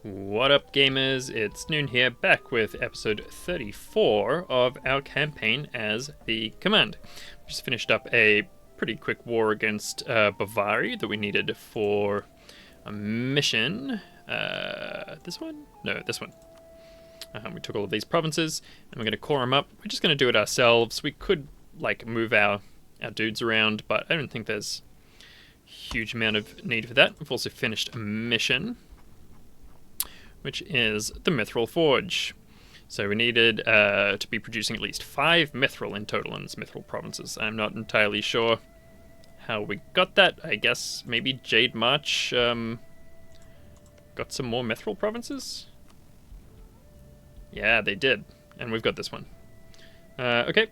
What up, gamers? It's Noon here, back with episode 34 of our campaign as the Command. We just finished up a pretty quick war against Bavaria that we needed for a mission. This one? No, this one. We took all of these provinces, and we're going to core them up. We're just going to do it ourselves. We could, move our dudes around, but I don't think there's a huge amount of need for that. We've also finished a mission, which is the Mithril Forge. So we needed to be producing at least 5 Mithril in total in its Mithril provinces. I'm not entirely sure how we got that. I guess maybe Jade March got some more Mithril provinces? Yeah, they did. And we've got this one. Okay.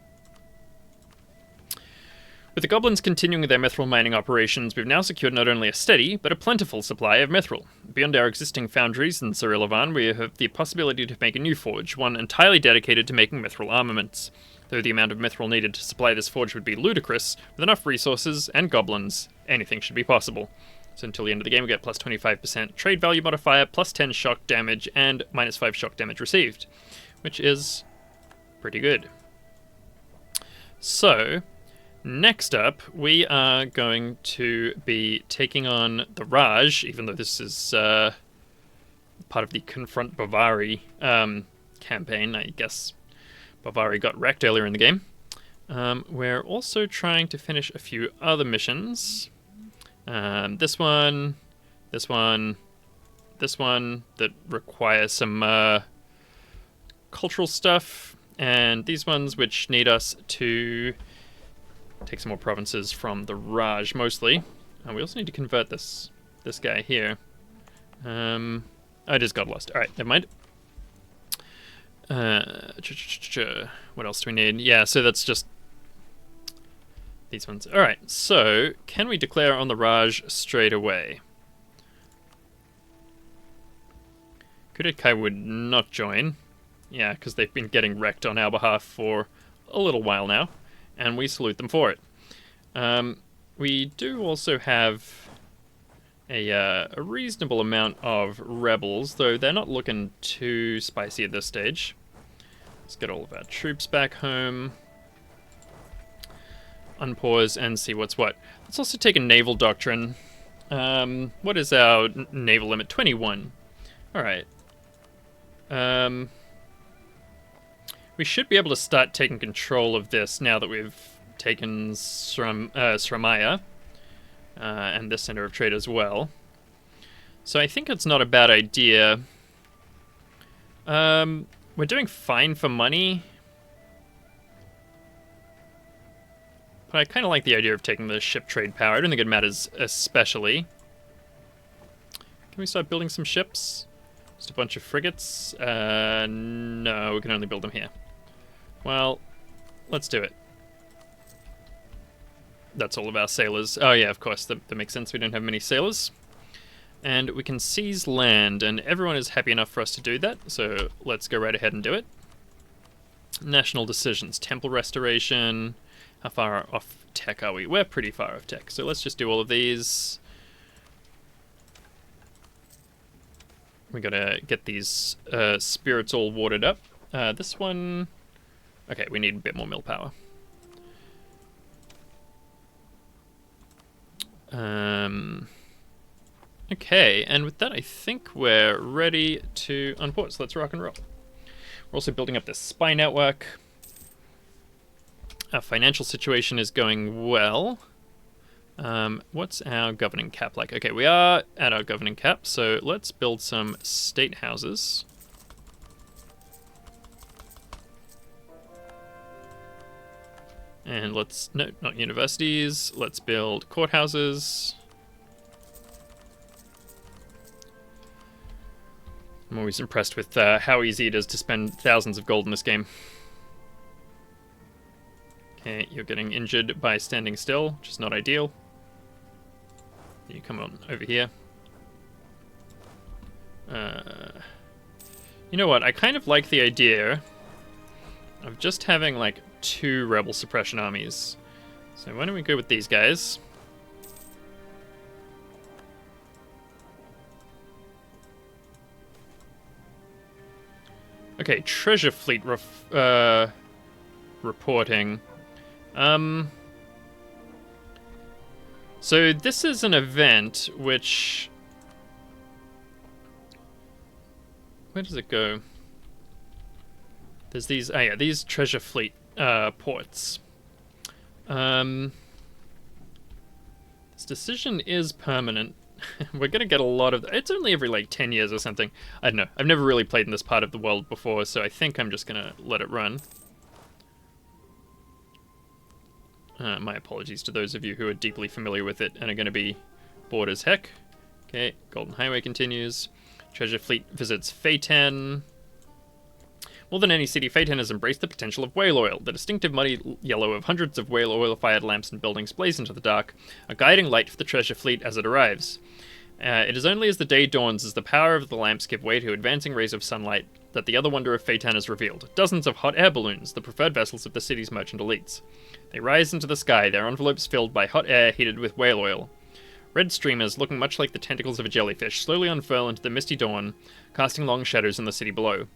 With the goblins continuing their mithril mining operations, we've now secured not only a steady, but a plentiful supply of mithril. Beyond our existing foundries in Rahen, we have the possibility to make a new forge, one entirely dedicated to making mithril armaments. Though the amount of mithril needed to supply this forge would be ludicrous, with enough resources and goblins, anything should be possible. So until the end of the game we get plus 25% trade value modifier, plus 10 shock damage, and minus 5 shock damage received, which is pretty good. So next up, we are going to be taking on the Raj, even though this is part of the Confront Bavaria campaign. I guess Bavaria got wrecked earlier in the game. We're also trying to finish a few other missions. This one that requires some cultural stuff, and these ones which need us to take some more provinces from the Raj, mostly. We also need to convert this guy here. I just got lost. Alright, never mind. What else do we need? Yeah, so that's just these ones. Alright, so can we declare on the Raj straight away? Kudet-Kai would not join. Yeah, because they've been getting wrecked on our behalf for a little while now, and we salute them for it. We do also have a reasonable amount of rebels, though they're not looking too spicy at this stage. Let's get all of our troops back home. Unpause and see what's what. Let's also take a naval doctrine. What is our naval limit? 21. Alright. We should be able to start taking control of this now that we've taken Sramaya and this center of trade as well. So I think it's not a bad idea. We're doing fine for money, but I kind of like the idea of taking the ship trade power. I don't think it matters especially. Can we start building some ships? Just a bunch of frigates? No, we can only build them here. Well, let's do it. That's all of our sailors. Oh yeah, of course, that makes sense. We don't have many sailors. And we can seize land, and everyone is happy enough for us to do that, so let's go right ahead and do it. National decisions. Temple restoration. How far off tech are we? We're pretty far off tech, so let's just do all of these. We gotta get these spirits all watered up. This one... Okay, we need a bit more mill power. Okay, and with that I think we're ready to unport, so let's rock and roll. We're also building up this spy network. Our financial situation is going well. What's our governing cap like? Okay, we are at our governing cap, so let's build some state houses. And let's, no, not universities, let's build courthouses. I'm always impressed with how easy it is to spend thousands of gold in this game. Okay, you're getting injured by standing still, which is not ideal. You come on over here. You know what, I kind of like the idea of just having like 2 rebel suppression armies. So why don't we go with these guys? Okay, treasure fleet reporting. So this is an event which... Where does it go? There's these... Oh yeah, these treasure fleet ports. This decision is permanent. We're gonna get a lot of... It's only every, like, 10 years or something. I don't know. I've never really played in this part of the world before, so I think I'm just gonna let it run. My apologies to those of you who are deeply familiar with it and are gonna be bored as heck. Okay, Golden Highway continues. Treasure Fleet visits Phaeton. More than any city, Phaeton has embraced the potential of whale oil. The distinctive muddy yellow of hundreds of whale oil-fired lamps and buildings blaze into the dark, a guiding light for the treasure fleet as it arrives. It is only as the day dawns, as the power of the lamps give way to advancing rays of sunlight, that the other wonder of Phaeton is revealed. Dozens of hot air balloons, the preferred vessels of the city's merchant elites. They rise into the sky, their envelopes filled by hot air heated with whale oil. Red streamers, looking much like the tentacles of a jellyfish, slowly unfurl into the misty dawn, casting long shadows in the city below.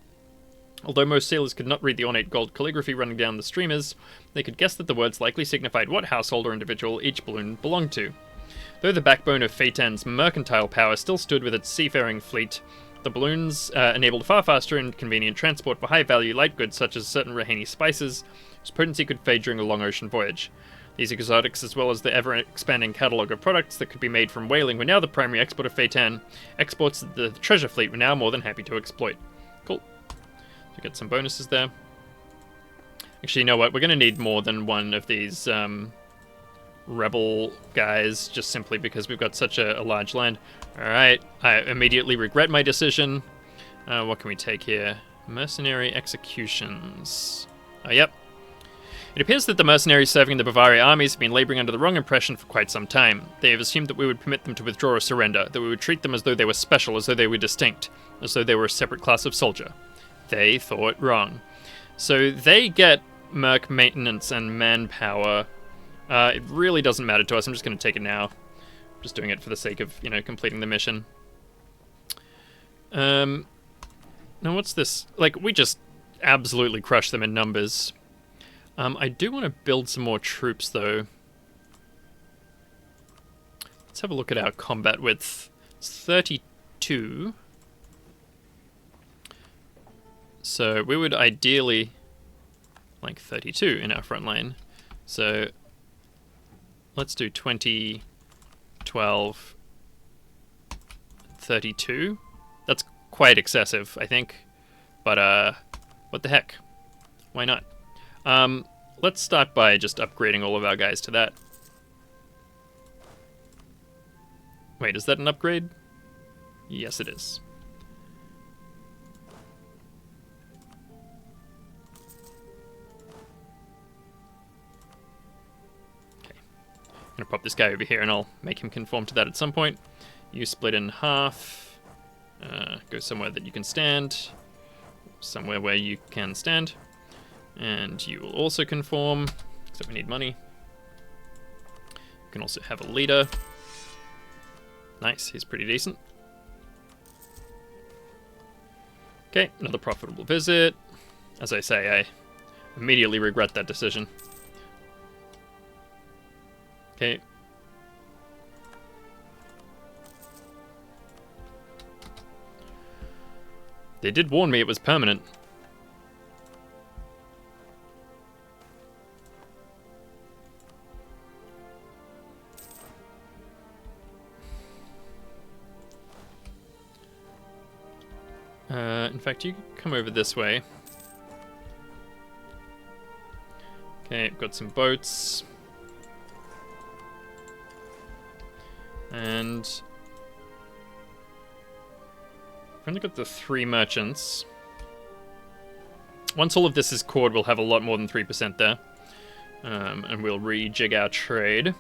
Although most sailors could not read the ornate gold calligraphy running down the streamers, they could guess that the words likely signified what household or individual each balloon belonged to. Though the backbone of Phaeton's mercantile power still stood with its seafaring fleet, the balloons enabled far faster and convenient transport for high-value light goods such as certain Raheni spices, whose potency could fade during a long ocean voyage. These exotics, as well as the ever-expanding catalogue of products that could be made from whaling, were now the primary export of Phaeton, exports that the treasure fleet were now more than happy to exploit. Cool. So get some bonuses there. Actually, you know what? We're going to need more than one of these rebel guys, just simply because we've got such a large land. Alright, I immediately regret my decision. What can we take here? Mercenary executions. Oh, yep. It appears that the mercenaries serving in the Bavaria armies have been labouring under the wrong impression for quite some time. They have assumed that we would permit them to withdraw or surrender, that we would treat them as though they were special, as though they were distinct, as though they were a separate class of soldier. They thought wrong. So they get merc maintenance and manpower. It really doesn't matter to us. I'm just going to take it now. I'm just doing it for the sake of, completing the mission. Now what's this? Like, we just absolutely crushed them in numbers. I do want to build some more troops, though. Let's have a look at our combat width. It's 32. So we would ideally like 32 in our front line. So let's do 20, 12, 32. That's quite excessive, I think. But what the heck? Why not? Let's start by just upgrading all of our guys to that. Wait, is that an upgrade? Yes, it is. Okay. I'm gonna pop this guy over here and I'll make him conform to that at some point. You split in half. Go somewhere that you can stand. Somewhere where you can stand. And you will also conform, except we need money. You can also have a leader. Nice, he's pretty decent. Okay, another profitable visit. As I say, I immediately regret that decision. Okay. They did warn me it was permanent. In fact, you can come over this way. Okay, I've got some boats. And I've only got the 3 merchants. Once all of this is cored, we'll have a lot more than 3% there. And we'll rejig our trade.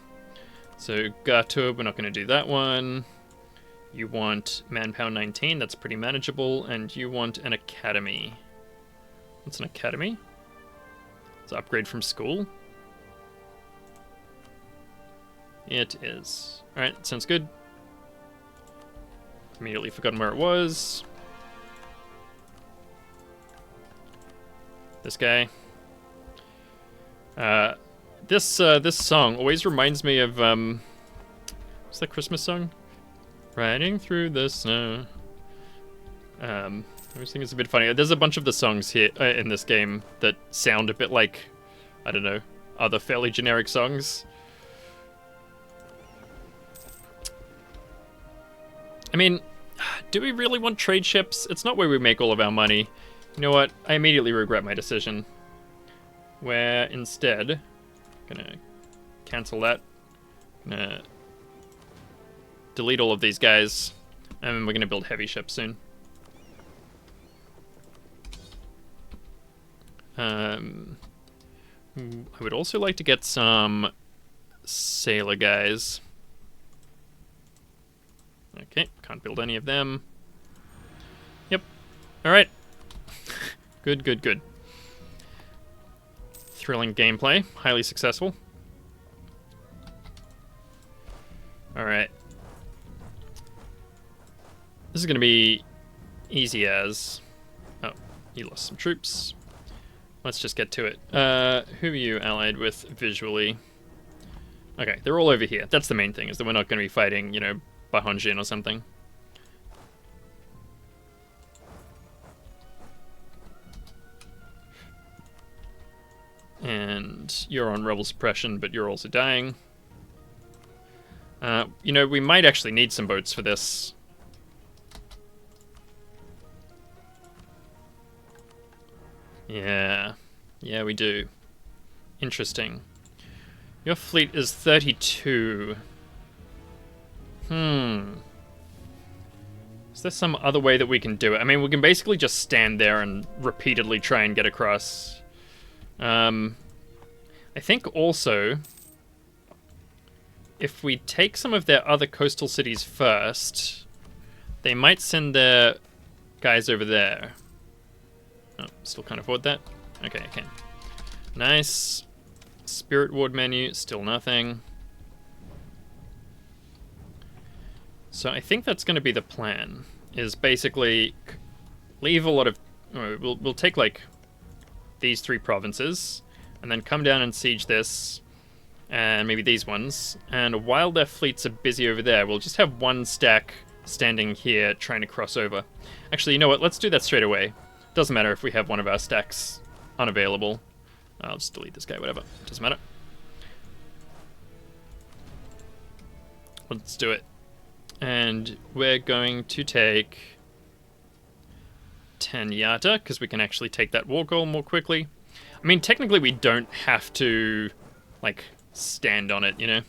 So Gartub, we're not going to do that one. You want manpower 19, that's pretty manageable, and you want an academy. What's an academy? It's an upgrade from school? It is. Alright, sounds good. Immediately forgotten where it was. This guy. This song always reminds me of what's that Christmas song? Riding through the snow. I always think it's a bit funny. There's a bunch of the songs here in this game that sound a bit like, I don't know, other fairly generic songs. I mean, do we really want trade ships? It's not where we make all of our money. You know what? I immediately regret my decision. Where instead, gonna cancel that. Gonna delete all of these guys, and we're gonna build heavy ships soon. I would also like to get some sailor guys. Okay, can't build any of them. Yep. Alright. Good, good, good. Thrilling gameplay. Highly successful. Alright. This is going to be easy as... Oh, you lost some troops. Let's just get to it. Who are you allied with visually? Okay, they're all over here. That's the main thing, is that we're not going to be fighting, you know, Bahonjin or something. And you're on rebel suppression, but you're also dying. You know, we might actually need some boats for this. Yeah. Yeah, we do. Interesting. Your fleet is 32. Is there some other way that we can do it? I mean, we can basically just stand there and repeatedly try and get across. I think also, if we take some of their other coastal cities first, they might send their guys over there. Oh, still can't afford that? Okay, I can. Nice. Spirit Ward menu, still nothing. So I think that's going to be the plan, is basically leave a lot of... We'll take, like, these 3 provinces, and then come down and siege this, and maybe these ones. And while their fleets are busy over there, we'll just have 1 stack standing here trying to cross over. Actually, you know what? Let's do that straight away. Doesn't matter if we have one of our stacks unavailable. I'll just delete this guy, whatever. Doesn't matter. Let's do it. And we're going to take 10 Yata, because we can actually take that war goal more quickly. I mean, technically we don't have to, like, stand on it, you know?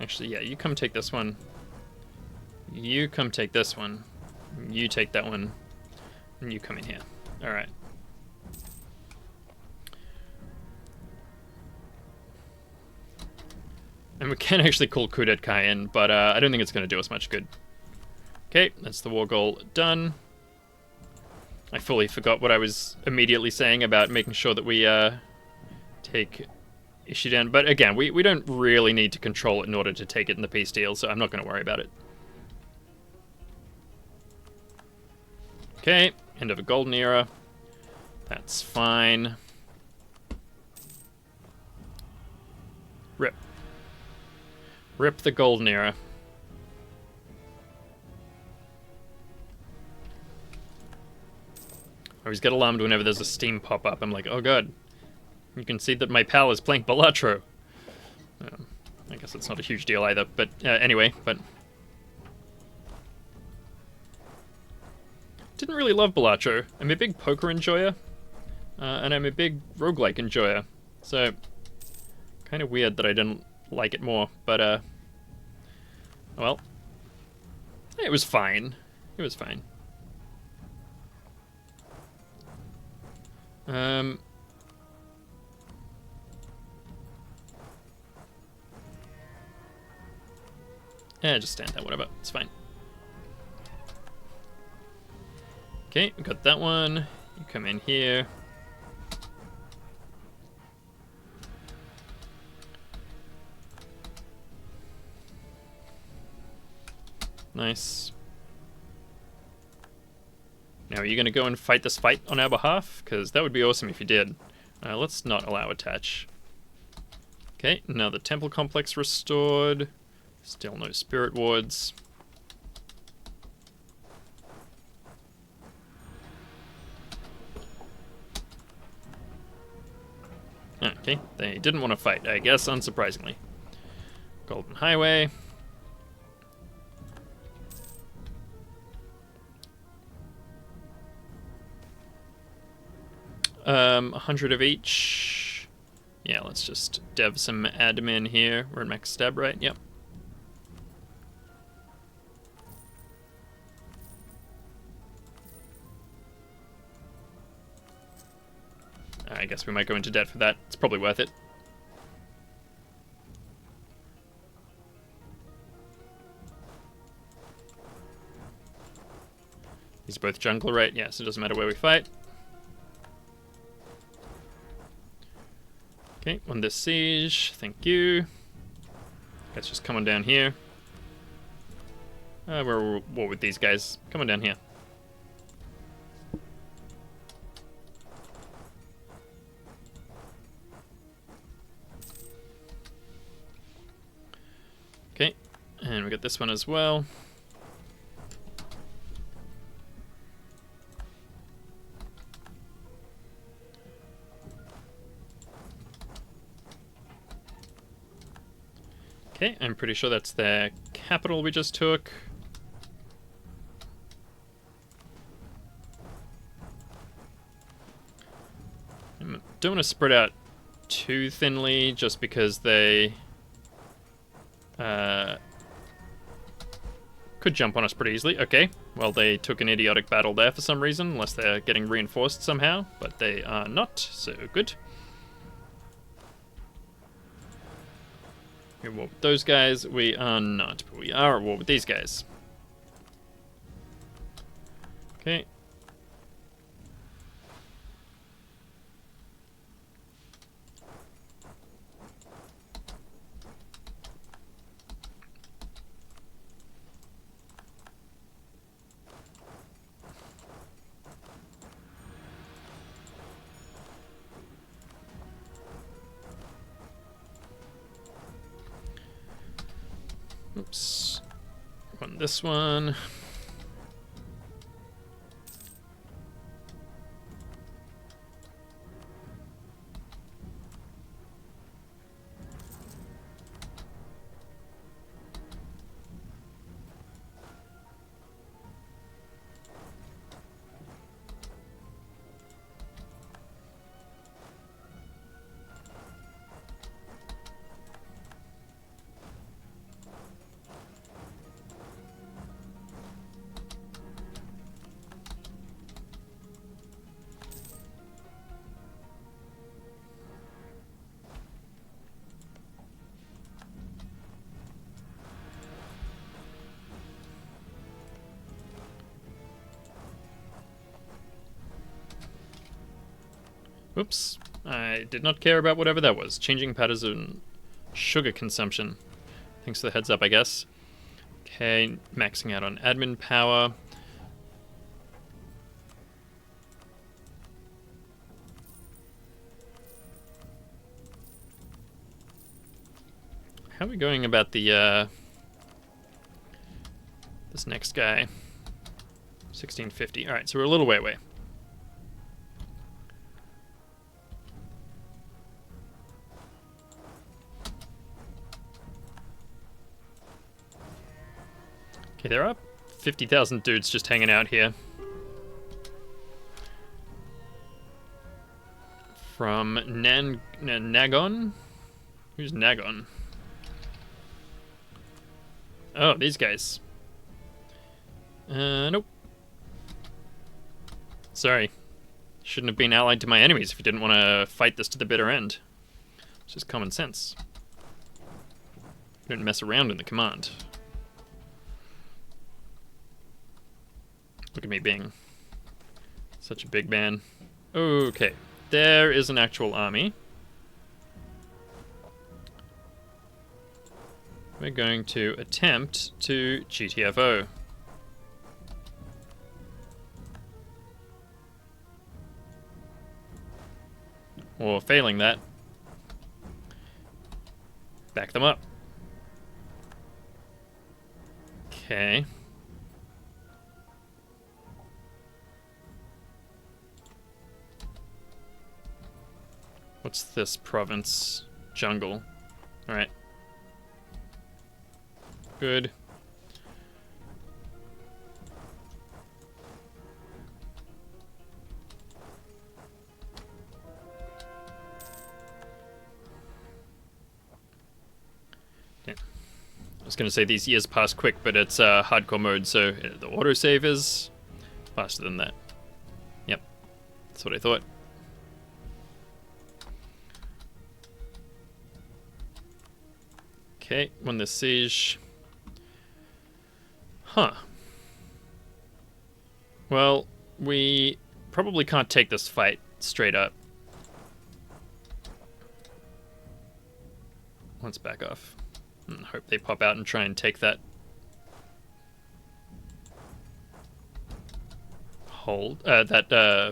Actually, yeah, you come take this one. You come take this one. You take that one. And you come in here. Alright. And we can actually call Kudet Kai in, but I don't think it's going to do us much good. Okay, that's the war goal done. I fully forgot what I was immediately saying about making sure that we take Ishidan. But again, we don't really need to control it in order to take it in the peace deal, so I'm not going to worry about it. Okay, end of a golden era. That's fine. Rip. Rip the golden era. I always get alarmed whenever there's a steam pop up. I'm like, oh god. You can see that my pal is playing Balatro. I guess it's not a huge deal either, but anyway, but... Didn't really love Balatro. I'm a big poker enjoyer, and I'm a big roguelike enjoyer, so kind of weird that I didn't like it more, but well, it was fine. It was fine. Yeah, just stand there, whatever, it's fine. Okay, we got that one. You come in here. Nice. Now, are you going to go and fight this fight on our behalf? Because that would be awesome if you did. Let's not allow attach. Okay, now the temple complex restored. Still no spirit wards. Okay, they didn't want to fight, I guess, unsurprisingly. Golden Highway. 100 of each. Yeah, let's just dev some admin here. We're in max stab, right? Yep. I guess we might go into debt for that. It's probably worth it. These are both jungler, right? Yeah, so it doesn't matter where we fight. Okay, on this siege, thank you. Let's just come on down here. We're at war with these guys. Come on down here. Okay, and we got this one as well. Okay, I'm pretty sure that's their capital we just took. I don't want to spread out too thinly just because they could jump on us pretty easily. Okay, well, they took an idiotic battle there for some reason, unless they're getting reinforced somehow, but they are not, so good. We're at war with those guys. We are not, but we are at war with these guys. Okay. Oops. Run this one. Oops. I did not care about whatever that was. Changing patterns in sugar consumption. Thanks for the heads up, I guess. Okay, maxing out on admin power. How are we going about the, this next guy? 1650. Alright, so we're a little way away. Okay, there are 50,000 dudes just hanging out here. From Nagon? Who's Nagon? Oh, these guys. Nope. Sorry. Shouldn't have been allied to my enemies if you didn't want to fight this to the bitter end. It's just common sense. Don't mess around in the command. Look at me being Such a big man. Okay, there is an actual army. We're going to attempt to GTFO. Or failing that, back them up. Okay. What's this province? Jungle. Alright. Good. Yeah. I was going to say these years pass quick, but it's hardcore mode, so the autosave is faster than that. Yep. That's what I thought. Okay, won the siege. Huh. Well, we probably can't take this fight straight up. Let's back off. Hope they pop out and try and take that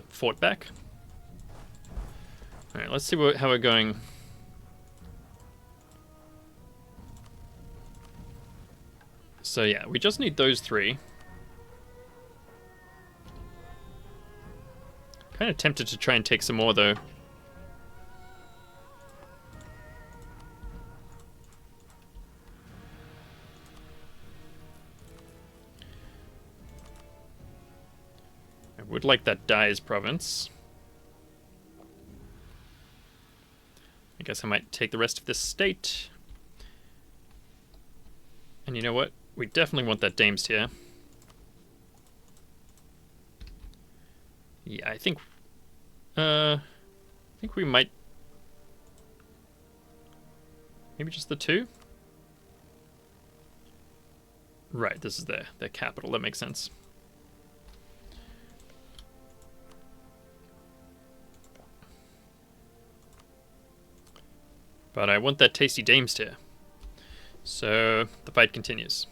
fort back. All right, let's see how we're going. So yeah, we just need those three. Kind of tempted to try and take some more though. I would like that Dyes province. I guess I might take the rest of this state. And you know what? We definitely want that Dames tier. Yeah, I think we might. Maybe just the two? Right, this is their capital. That makes sense. But I want that tasty Dames tier. So the fight continues.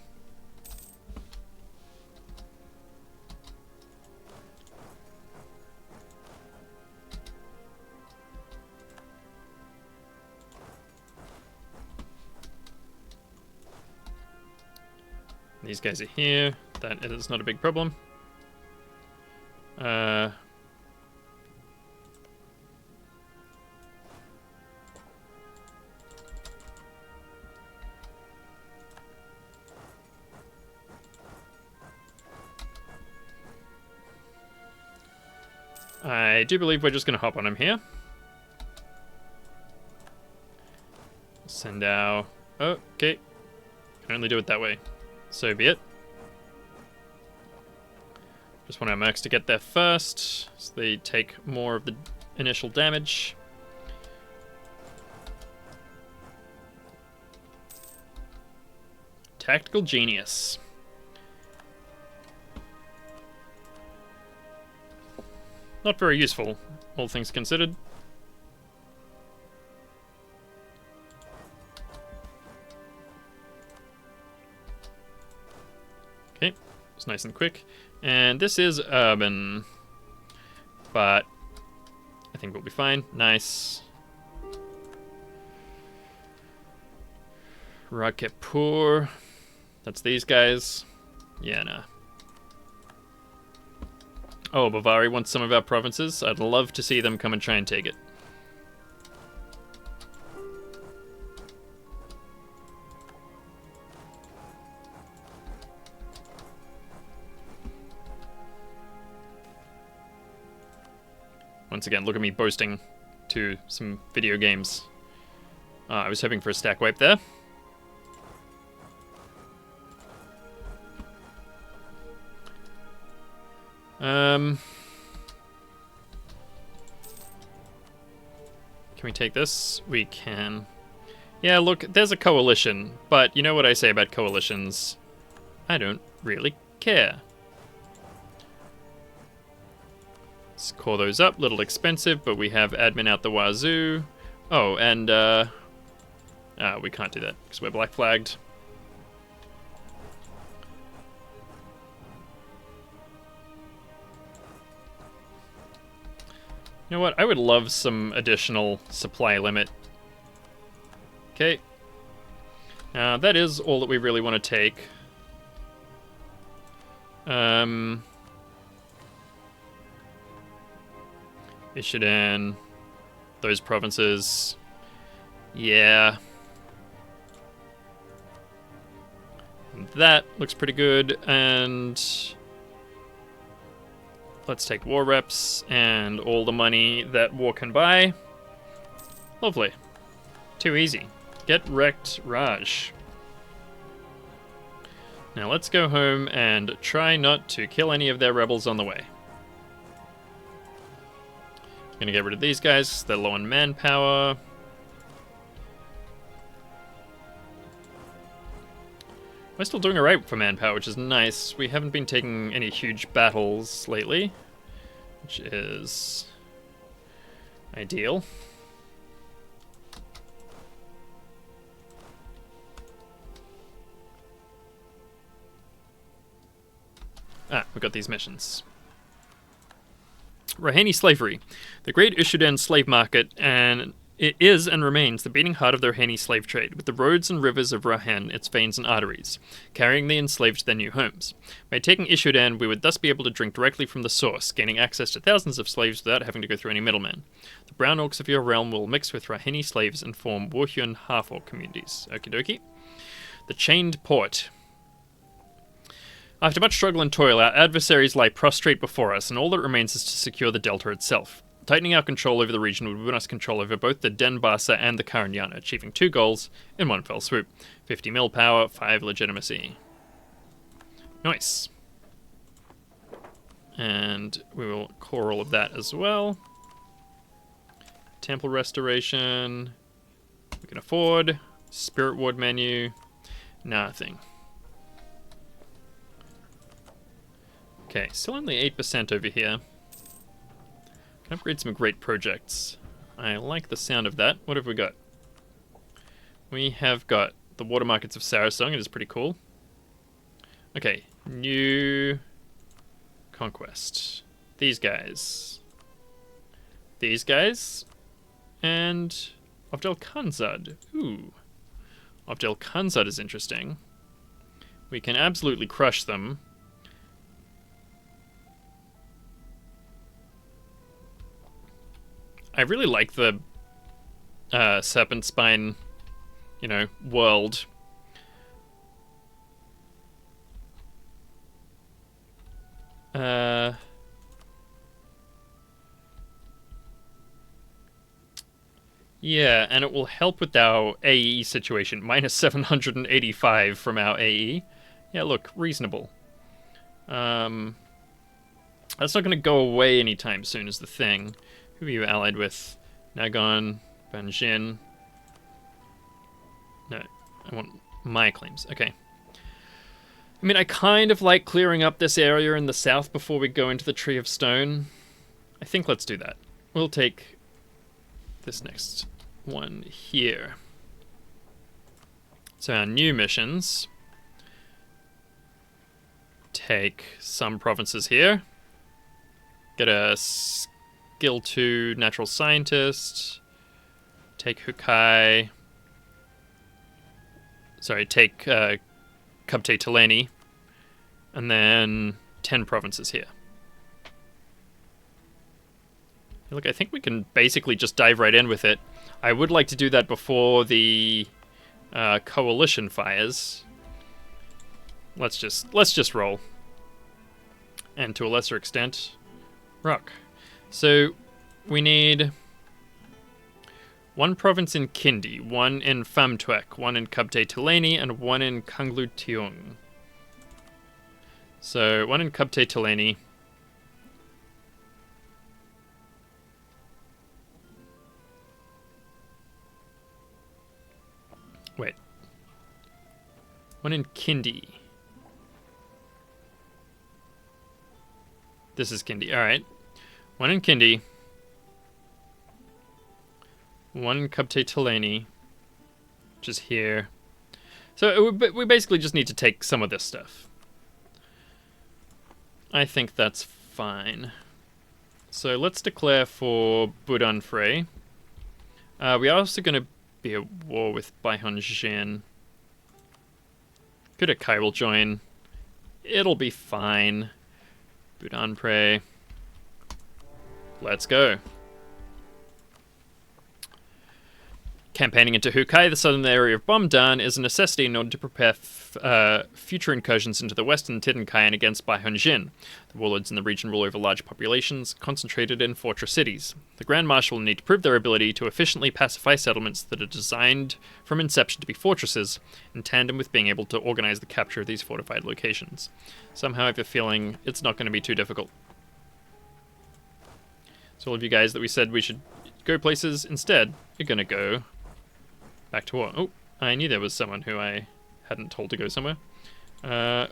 These guys are here. That is not a big problem. I do believe we're just going to hop on him here. Send our... Oh, okay. Can only do it that way. So be it. Just want our mercs to get there first, so they take more of the initial damage. Tactical genius. Not very useful, all things considered. Okay, it's nice and quick. And this is urban, but I think we'll be fine. Nice. Rakepur. That's these guys. Yeah, nah. Oh, Bavari wants some of our provinces. I'd love to see them come and try and take it. Once again, look at me boasting to some video games. I was hoping for a stack wipe there. Can we take this? We can. Yeah, look, there's a coalition, but you know what I say about coalitions? I don't really care. Let's core those up. Little expensive, but we have admin out the wazoo. Oh, and we can't do that because we're black flagged. You know what? I would love some additional supply limit. Okay. That is all that we really want to take. Ishidan, those provinces. Yeah. That looks pretty good, and let's take war reps and all the money that war can buy. Lovely. Too easy. Get wrecked, Raj. Now let's go home and try not to kill any of their rebels on the way. Gonna get rid of these guys, they're low on manpower. We're still doing alright for manpower, which is nice. We haven't been taking any huge battles lately, which is ideal. We got these missions. Raheni slavery. The great Ishudan slave market, and it is and remains the beating heart of the Raheni slave trade, with the roads and rivers of Rahen its veins and arteries, carrying the enslaved to their new homes. By taking Ishudan, we would thus be able to drink directly from the source, gaining access to thousands of slaves without having to go through any middlemen. The brown orcs of your realm will mix with Raheni slaves and form Warhyun half-orc communities. Okie dokie. The Chained Port. After much struggle and toil, our adversaries lie prostrate before us, and all that remains is to secure the delta itself. Tightening our control over the region would win us control over both the Denbasa and the Karanyana, achieving 2 goals in one fell swoop. 50 mil power, 5 legitimacy. Nice. And we will core all of that as well. Temple restoration. We can afford. Spirit ward menu. Nothing. Okay, still only 8% over here. Can upgrade some great projects. I like the sound of that. What have we got? We have got the water markets of Sarasong. It is pretty cool. Okay, new conquest. These guys. These guys. And Abdel Khanzad. Ooh. Abdel Khanzad is interesting. We can absolutely crush them. I really like the Serpent Spine, world. Yeah, and it will help with our AE situation. Minus 785 from our AE. Yeah, look, reasonable. That's not going to go away anytime soon is the thing. Who are you allied with? Nagon, Banjin. No, I want my claims. Okay. I mean, I kind of like clearing up this area in the south before we go into the Tree of Stone. I think let's do that. We'll take this next one here. So our new missions. Take some provinces here. Get a Skill 2 Natural Scientist. Take Hukai. Sorry, take Kubte Taleni. And then 10 provinces here. Look, I think we can basically just dive right in with it. I would like to do that before the coalition fires. Let's just roll. And to a lesser extent, rock. So we need 1 province in Kindi, 1 in Famtuek, 1 in Kubte Taleni, and 1 in Kanglu Tiong. So 1 in Kubte Taleni. Wait. 1 in Kindi. This is Kindi. All right. One in Kindi. One in Kubte Talani. Which is here. So we basically just need to take some of this stuff. I think that's fine. So let's declare for Budanfrey. We are also going to be at war with Baihonjin. Kudakai will join. It'll be fine. Budanfrey. Let's go. Campaigning into Hukai, the southern area of Bomdan, is a necessity in order to prepare future incursions into the western Tidinkayan against Baihonjin. The warlords in the region rule over large populations, concentrated in fortress cities. The Grand Marshal will need to prove their ability to efficiently pacify settlements that are designed from inception to be fortresses, in tandem with being able to organize the capture of these fortified locations. Somehow I have a feeling it's not going to be too difficult. So all of you guys that we said we should go places instead, you're going to go back to war. Oh, I knew there was someone who I hadn't told to go somewhere. I'm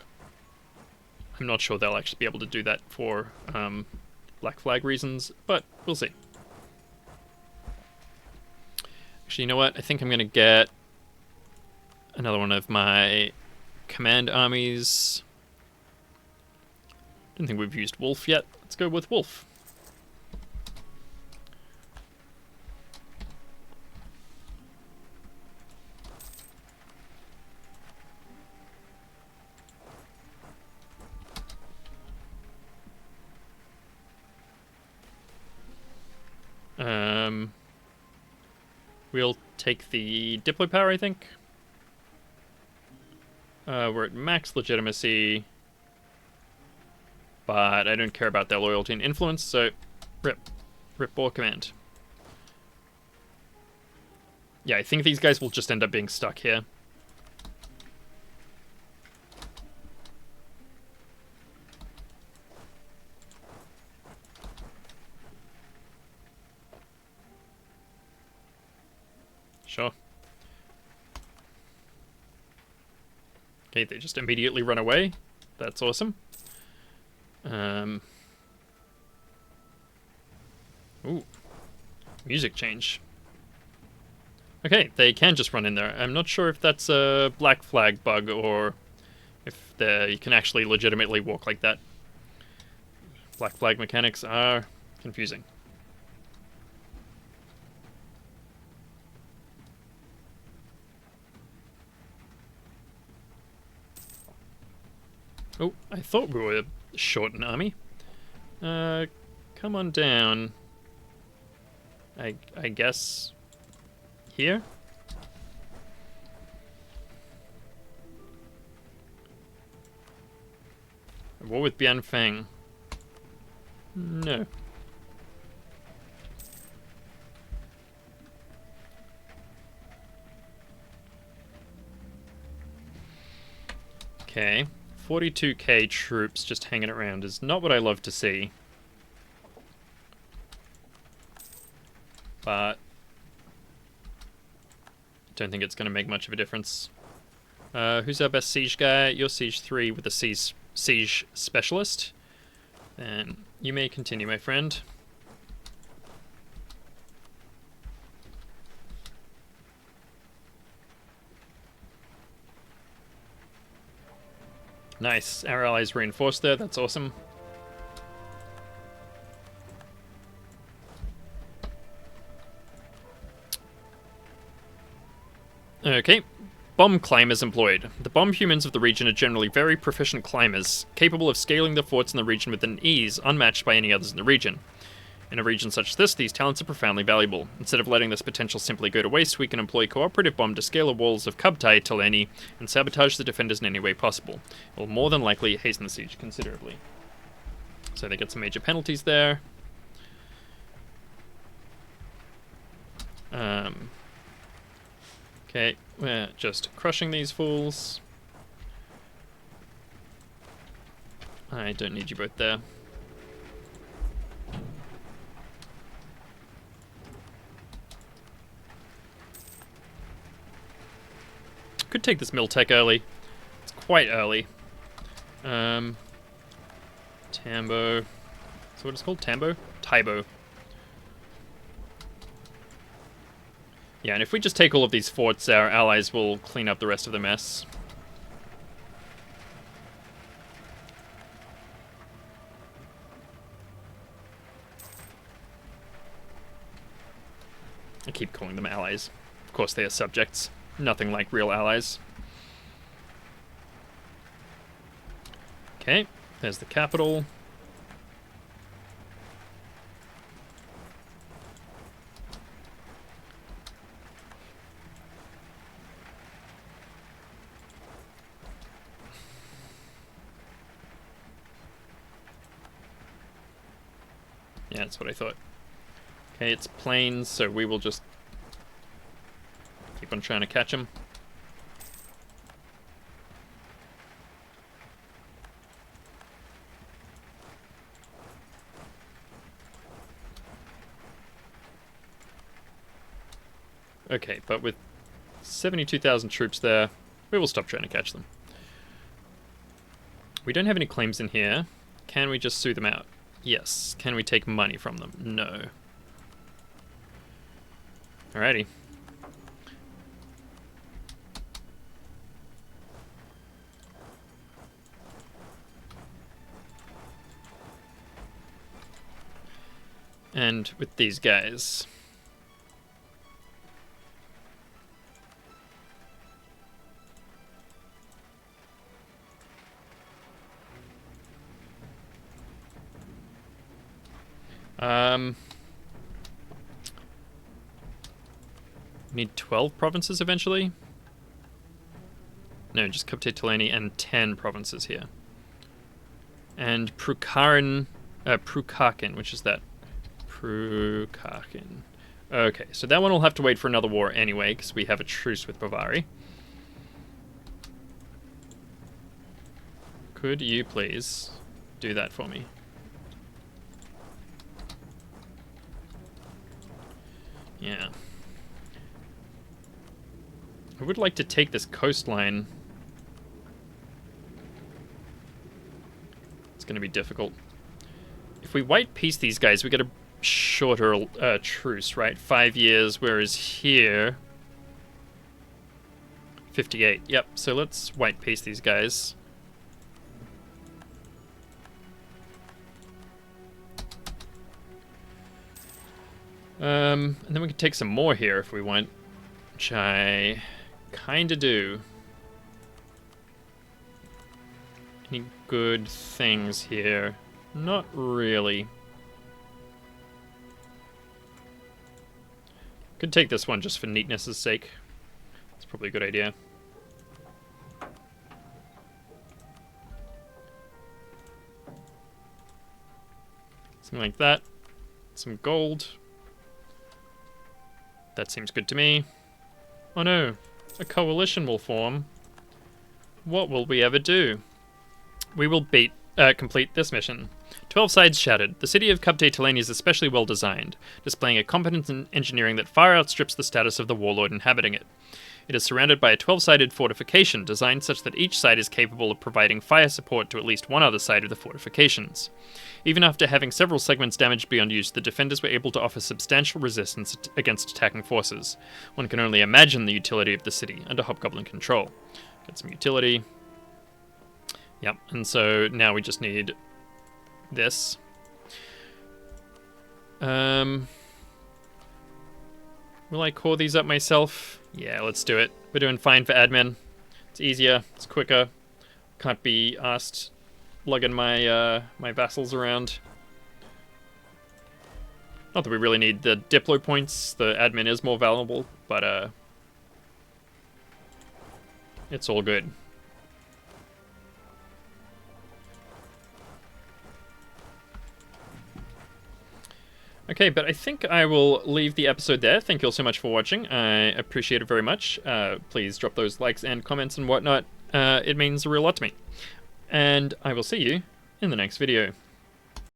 not sure they'll actually be able to do that for Black Flag reasons, but we'll see. Actually, you know what? I think I'm going to get another one of my command armies. Don't think we've used Wolf yet. Let's go with Wolf. We'll take the Diplo power, I think. We're at max legitimacy, but I don't care about their loyalty and influence, so rip war command. Yeah, I think these guys will just end up being stuck here. Sure. Okay, they just immediately run away. That's awesome. Ooh. Music change. Okay, they can just run in there. I'm not sure if that's a Black Flag bug or if you can actually legitimately walk like that. Black Flag mechanics are confusing. Oh, I thought we were short an army. Come on down. I guess here? War with Bianfang? No. Okay. 42k troops just hanging around is not what I love to see. But don't think it's going to make much of a difference. Who's our best siege guy? You're siege 3 with a siege specialist. Then you may continue, my friend. Nice. Our allies reinforced there. That's awesome. Okay. Bomb climbers employed. The bomb humans of the region are generally very proficient climbers, capable of scaling the forts in the region with an ease unmatched by any others in the region. In a region such as this, these talents are profoundly valuable. Instead of letting this potential simply go to waste, we can employ cooperative bomb to scale the walls of Kubtai Taleni and sabotage the defenders in any way possible. It will more than likely hasten the siege considerably. So they get some major penalties there. Okay, we're just crushing these fools. I don't need you both there. Could take this Miltech early. It's quite early. Tambo. So what it's called? Tambo? Taibo. Yeah, and if we just take all of these forts, our allies will clean up the rest of the mess. I keep calling them allies. Of course they are subjects. Nothing like real allies. Okay, there's the capital. Yeah, that's what I thought. Okay, it's plains, so we will just keep on trying to catch them. Okay, but with 72,000 troops there, we will stop trying to catch them. We don't have any claims in here. Can we just sue them out? Yes. Can we take money from them? No. Alrighty. And with these guys... we need 12 provinces eventually? No, just Kapte and 10 provinces here. And Prukharin, which is that? Prukharin. Okay, so that one will have to wait for another war anyway, because we have a truce with Bavaria. Could you please do that for me? Yeah. I would like to take this coastline. It's going to be difficult. If we white peace these guys, we get a shorter truce, right? 5 years, whereas here... 58. Yep, so let's white peace these guys. And then we can take some more here if we want, which I kinda do. Any good things here? Not really. Could take this one just for neatness' sake. It's probably a good idea. Something like that. Some gold. That seems good to me. Oh no, a coalition will form. What will we ever do? We will complete this mission. 12 sides shattered. The city of Kapte Teleni is especially well designed, displaying a competence in engineering that far outstrips the status of the warlord inhabiting it. It is surrounded by a 12-sided fortification, designed such that each side is capable of providing fire support to at least one other side of the fortifications. Even after having several segments damaged beyond use, the defenders were able to offer substantial resistance against attacking forces. One can only imagine the utility of the city under Hobgoblin control. Get some utility. Yep, and so now we just need this. Will I core these up myself? Yeah, let's do it. We're doing fine for admin. It's easier, it's quicker. Can't be asked lugging my my vassals around. Not that we really need the Diplo points. The admin is more valuable, but it's all good. Okay, but I think I will leave the episode there. Thank you all so much for watching. I appreciate it very much. Please drop those likes and comments and whatnot. It means a real lot to me. And I will see you in the next video.